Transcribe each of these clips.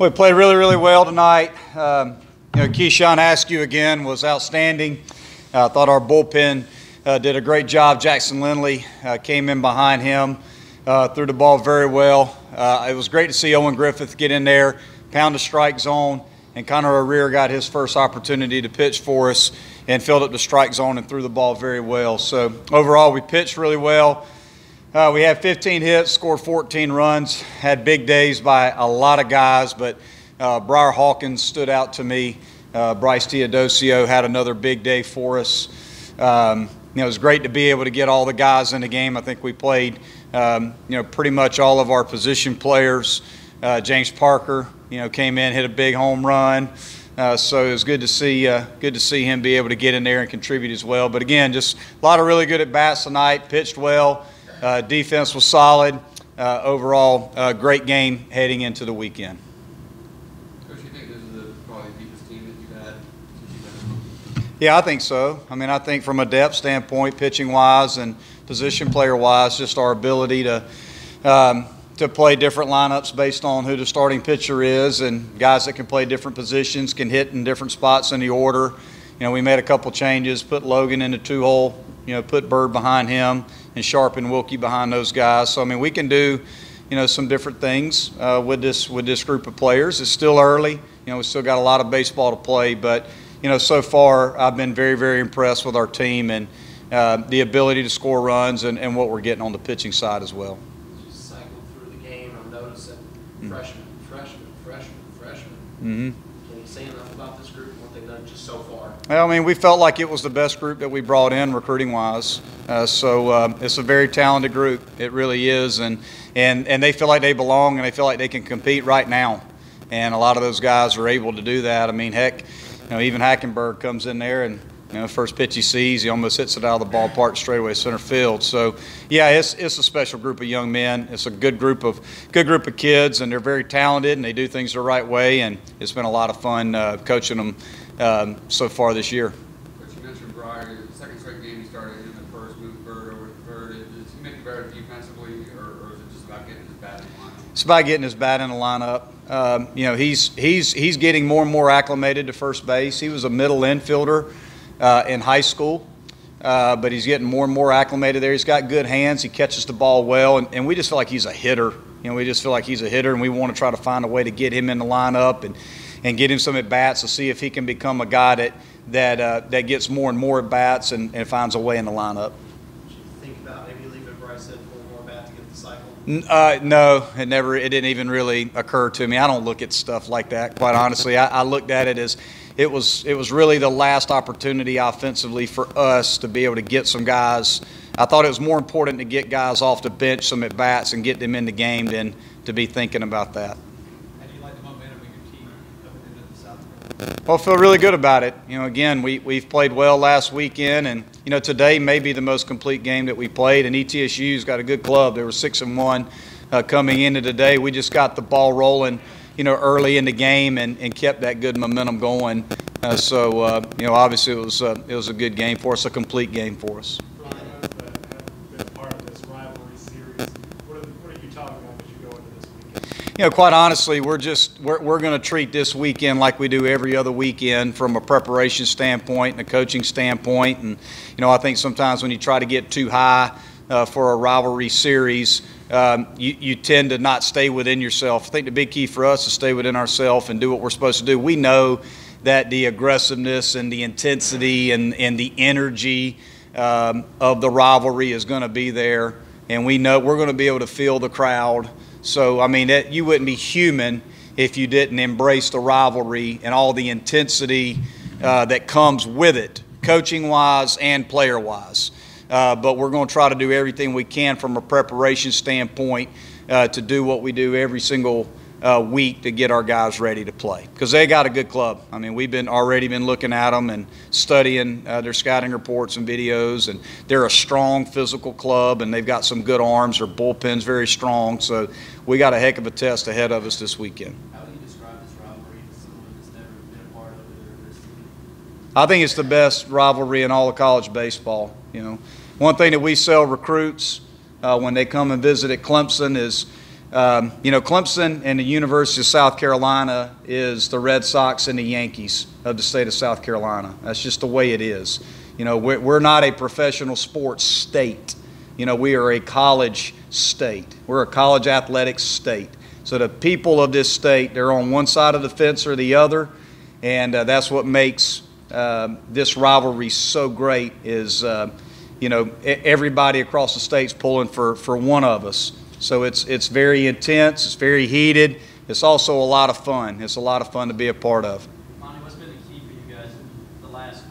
We played really, really well tonight. Keyshawn Askew again was outstanding. I thought our bullpen did a great job. Jackson Lindley came in behind him, threw the ball very well. It was great to see Owen Griffith get in there, pound the strike zone, and Connor Arrear got his first opportunity to pitch for us and filled up the strike zone and threw the ball very well. So overall, we pitched really well. We had 15 hits, scored 14 runs, had big days by a lot of guys, but Briar Hawkins stood out to me. Bryce Teodosio had another big day for us. It was great to be able to get all the guys in the game. I think we played, pretty much all of our position players. James Parker, came in, hit a big home run. So it was good to see him be able to get in there and contribute as well. But again, just a lot of really good at-bats tonight, pitched well. Defense was solid. Overall, great game heading into the weekend. Coach, you think this is probably the deepest team that you've had since you've been? Yeah, I think so. I think from a depth standpoint, pitching-wise and position player-wise, just our ability to play different lineups based on who the starting pitcher is, and guys that can play different positions, can hit in different spots in the order. We made a couple changes, put Logan in the two-hole, put Bird behind him, and Sharp and Wilkie behind those guys. So, we can do, some different things with this group of players. It's still early. We still got a lot of baseball to play, but, so far I've been very, very impressed with our team and the ability to score runs and what we're getting on the pitching side as well. Just cycle through the game. I'm noticing freshmen. Mm-hmm. Can you say enough about this group and what they've done just so far? Well, we felt like it was the best group that we brought in recruiting-wise. So it's a very talented group. It really is, and they feel like they belong and they feel like they can compete right now. And a lot of those guys are able to do that. Heck, even Hackenberg comes in there and first pitch he sees, he almost hits it out of the ballpark straightaway center field. So yeah, it's a special group of young men. It's a good group of kids, and they're very talented and they do things the right way. And it's been a lot of fun coaching them so far this year. Coach, you mentioned Briar. The second straight game he started in the first, moved Bird over to third. Does he make it better defensively, or is it just about getting his bat in the lineup? It's about getting his bat in the lineup. He's getting more and more acclimated to first base. He was a middle infielder in high school, but he's getting more and more acclimated there. He's got good hands. He catches the ball well, and we just feel like he's a hitter. We just feel like he's a hitter, and we want to try to find a way to get him in the lineup and get him some at-bats to see if he can become a guy that gets more and more at-bats and finds a way in the lineup. Did you think about maybe leaving Bryce in for one more bat to get the cycle? No, it didn't even really occur to me. I don't look at stuff like that, quite honestly. I looked at it as it was really the last opportunity offensively for us to be able to get some guys. I thought it was more important to get guys off the bench some at-bats and get them in the game than to be thinking about that. How do you like the momentum of your team coming into the South? Well, I feel really good about it. Again, we've played well last weekend, and today may be the most complete game that we played. And ETSU's got a good club. They were 6-1 coming into today. We just got the ball rolling, early in the game and kept that good momentum going. Obviously it was a good game for us, a complete game for us. Brian, have been part of this rivalry series. What are you talking about as you go into this weekend? Quite honestly, we're going to treat this weekend like we do every other weekend from a preparation standpoint and a coaching standpoint. And I think sometimes when you try to get too high for a rivalry series, you tend to not stay within yourself. I think the big key for us is to stay within ourselves and do what we're supposed to do. We know that the aggressiveness and the intensity and the energy of the rivalry is going to be there, and we know we're going to be able to feel the crowd. So, you wouldn't be human if you didn't embrace the rivalry and all the intensity that comes with it, coaching-wise and player-wise. But we're going to try to do everything we can from a preparation standpoint to do what we do every single week to get our guys ready to play, because they got a good club. We've already been looking at them and studying their scouting reports and videos, and they're a strong physical club, and they've got some good arms. Their bullpen's very strong, so we got a heck of a test ahead of us this weekend. How do you describe this rivalry to someone that's never been a part of it or this team? I think it's the best rivalry in all of college baseball. One thing that we sell recruits when they come and visit at Clemson is Clemson and the University of South Carolina is the Red Sox and the Yankees of the state of South Carolina. That's just the way it is. We're not a professional sports state. We are a college state. We're a college athletics state. So the people of this state, they're on one side of the fence or the other, and that's what makes this rivalry so great is, everybody across the state's pulling for one of us. So it's very intense, it's very heated, it's also a lot of fun. It's a lot of fun to be a part of. Monte, what's been the key for you guys in the last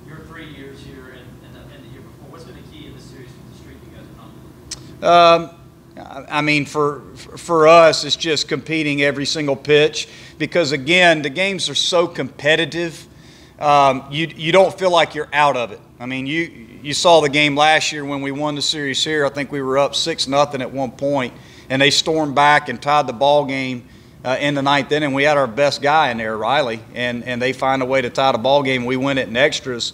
your 3 years here and the year before? What's been the key in this series with the streak you guys are on? For us, it's just competing every single pitch because, again, the games are so competitive. You don't feel like you're out of it. You saw the game last year when we won the series here. I think we were up 6-0 at one point, and they stormed back and tied the ball game in the ninth inning. We had our best guy in there, Riley, and they find a way to tie the ball game. We win it in extras.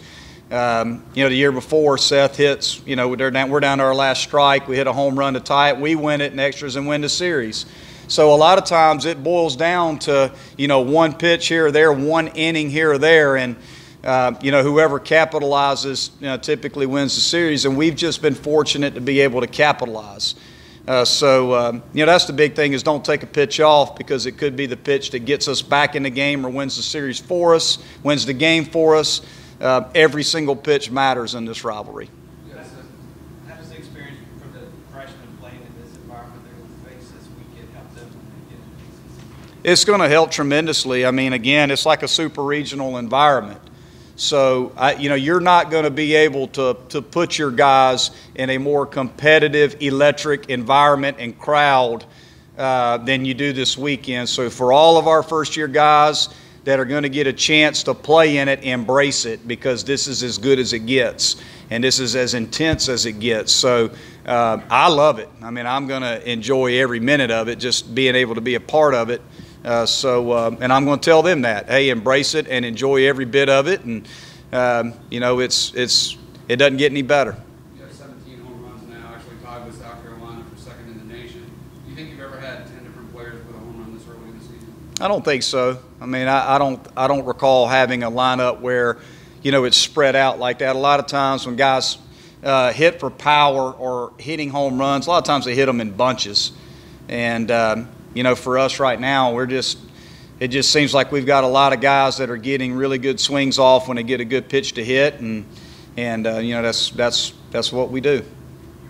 The year before, Seth hits. We're down to our last strike. We hit a home run to tie it. We win it in extras and win the series. So a lot of times it boils down to one pitch here or there, one inning here or there, and whoever capitalizes typically wins the series. And we've just been fortunate to be able to capitalize. That's the big thing is don't take a pitch off because it could be the pitch that gets us back in the game or wins the series for us, wins the game for us. Every single pitch matters in this rivalry. How does the experience for the freshmen playing in this environment they're going to face this weekend help them when they get into the season? It's going to help tremendously. Again, it's like a super regional environment. So, you're not going to be able to put your guys in a more competitive, electric environment and crowd than you do this weekend. So for all of our first-year guys that are going to get a chance to play in it, embrace it because this is as good as it gets and this is as intense as it gets. So I love it. I'm going to enjoy every minute of it, just being able to be a part of it. And I'm going to tell them that, hey, embrace it and enjoy every bit of it. And, it doesn't get any better. You have 17 home runs now, actually tied with South Carolina for second in the nation. Do you think you've ever had 10 different players put a home run this early in the season? I don't think so. I don't recall having a lineup where, it's spread out like that. A lot of times when guys hit for power or hitting home runs, a lot of times they hit them in bunches. And, for us right now, it just seems like we've got a lot of guys that are getting really good swings off when they get a good pitch to hit, and that's what we do. You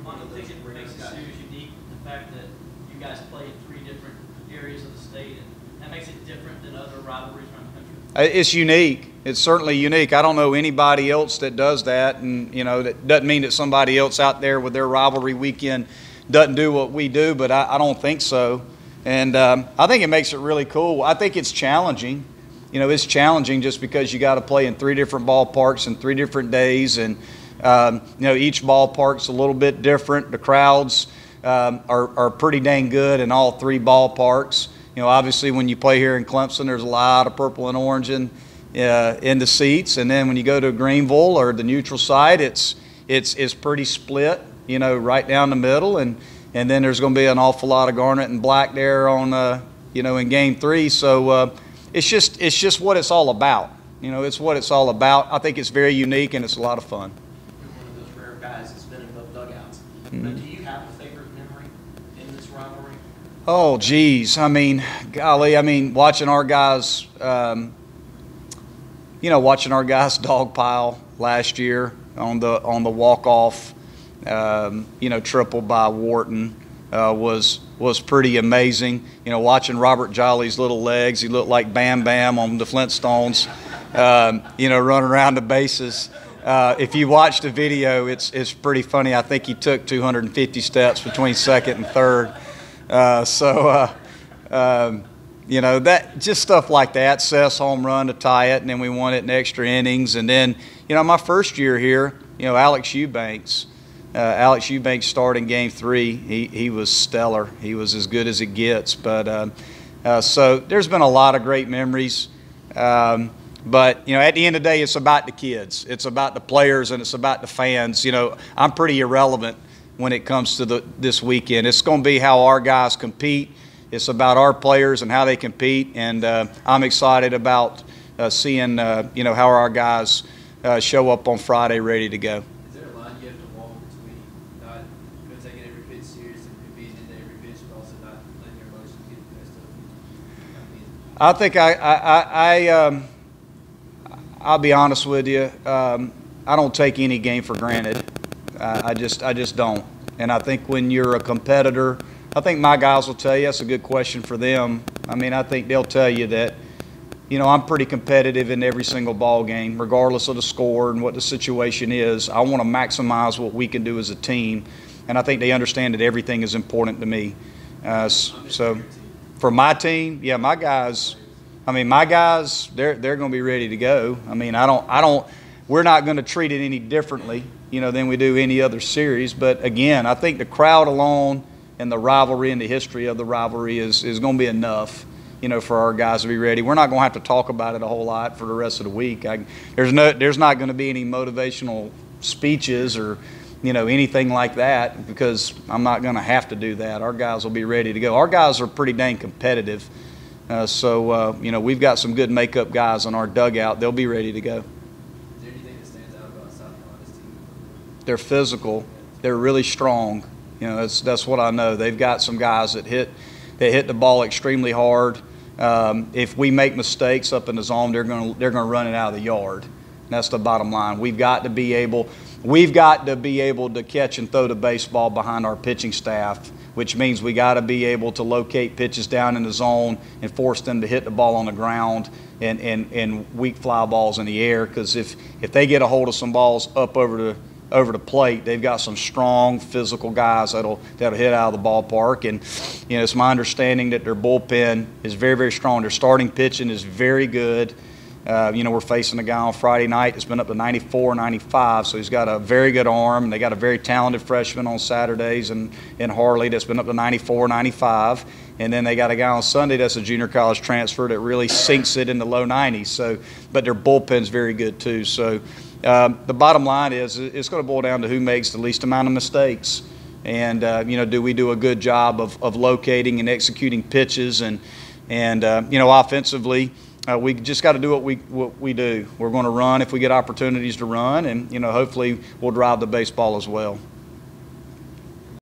want to think it makes the series unique, the fact that you guys play in 3 different areas of the state, and that makes it different than other rivalries around the country? It's unique. It's certainly unique. I don't know anybody else that does that, and that doesn't mean that somebody else out there with their rivalry weekend doesn't do what we do, but I don't think so. And I think it makes it really cool. I think it's challenging. It's challenging just because you got to play in 3 different ballparks and 3 different days, and each ballpark's a little bit different. The crowds are pretty dang good in all 3 ballparks. Obviously when you play here in Clemson, there's a lot of purple and orange in the seats, and then when you go to Greenville or the neutral site, it's pretty split, right down the middle, and then there's going to be an awful lot of garnet and black there on in Game 3. So it's just what it's all about. It's what it's all about. I think it's very unique and it's a lot of fun. You're one of those rare guys that's been in both dugouts. But do you have a favorite memory in this rivalry? Oh, geez. Golly. Watching our guys, dogpile last year on the walk-off, triple by Wharton was pretty amazing. Watching Robert Jolly's little legs, he looked like Bam Bam on the Flintstones, running around the bases. If you watch the video, it's pretty funny. I think he took 250 steps between second and third. That just stuff like that. Seth's home run to tie it, and then we won it in extra innings. And then, my first year here, Alex Eubanks. Alex Eubanks started in Game 3. He was stellar. He was as good as it gets. But so there's been a lot of great memories. But at the end of the day, it's about the kids. It's about the players, and it's about the fans. I'm pretty irrelevant when it comes to this weekend. It's going to be how our guys compete. It's about our players and how they compete, and I'm excited about seeing how our guys show up on Friday ready to go. Is there a line you have to walk between not taking every pitch serious and being into every pitch, but also not letting your emotions get the best of you? I think I'll be honest with you. I don't take any game for granted. I just don't. And I think when you're a competitor, I think my guys will tell you, that's a good question for them. I mean, I think they'll tell you that, I'm pretty competitive in every single ball game, regardless of the score and what the situation is. I want to maximize what we can do as a team, and I think they understand that everything is important to me. So for my team, yeah, my guys, they're going to be ready to go. I mean, we're not going to treat it any differently, than we do any other series. But again, I think the crowd alone and the rivalry and the history of the rivalry is going to be enough, for our guys to be ready. We're not going to have to talk about it a whole lot for the rest of the week. There's not going to be any motivational speeches or, anything like that, because I'm not going to have to do that. Our guys will be ready to go. Our guys are pretty dang competitive. So we've got some good makeup guys on our dugout. They'll be ready to go. Is there anything that stands out about South Carolina's team? They're physical. They're really strong. That's what I know. They've got some guys that hit the ball extremely hard. If we make mistakes up in the zone, they're going to run it out of the yard. And that's the bottom line. We've got to be able to catch and throw the baseball behind our pitching staff, which means we got to be able to locate pitches down in the zone and force them to hit the ball on the ground and weak fly balls in the air. Because if they get a hold of some balls up over the plate, they've got some strong physical guys that'll hit out of the ballpark. And it's my understanding that their bullpen is very, very strong. Their starting pitching is very good. We're facing a guy on Friday night that's been up to 94, 95, so he's got a very good arm. And they got a very talented freshman on Saturdays in Harley that's been up to 94, 95. And then they got a guy on Sunday that's a junior college transfer that really sinks it in the low 90s. But their bullpen's very good too. So the bottom line is it's going to boil down to who makes the least amount of mistakes. And, do we do a good job of locating and executing pitches and offensively, we just got to do what we do. We're going to run if we get opportunities to run, and hopefully we'll drive the baseball as well.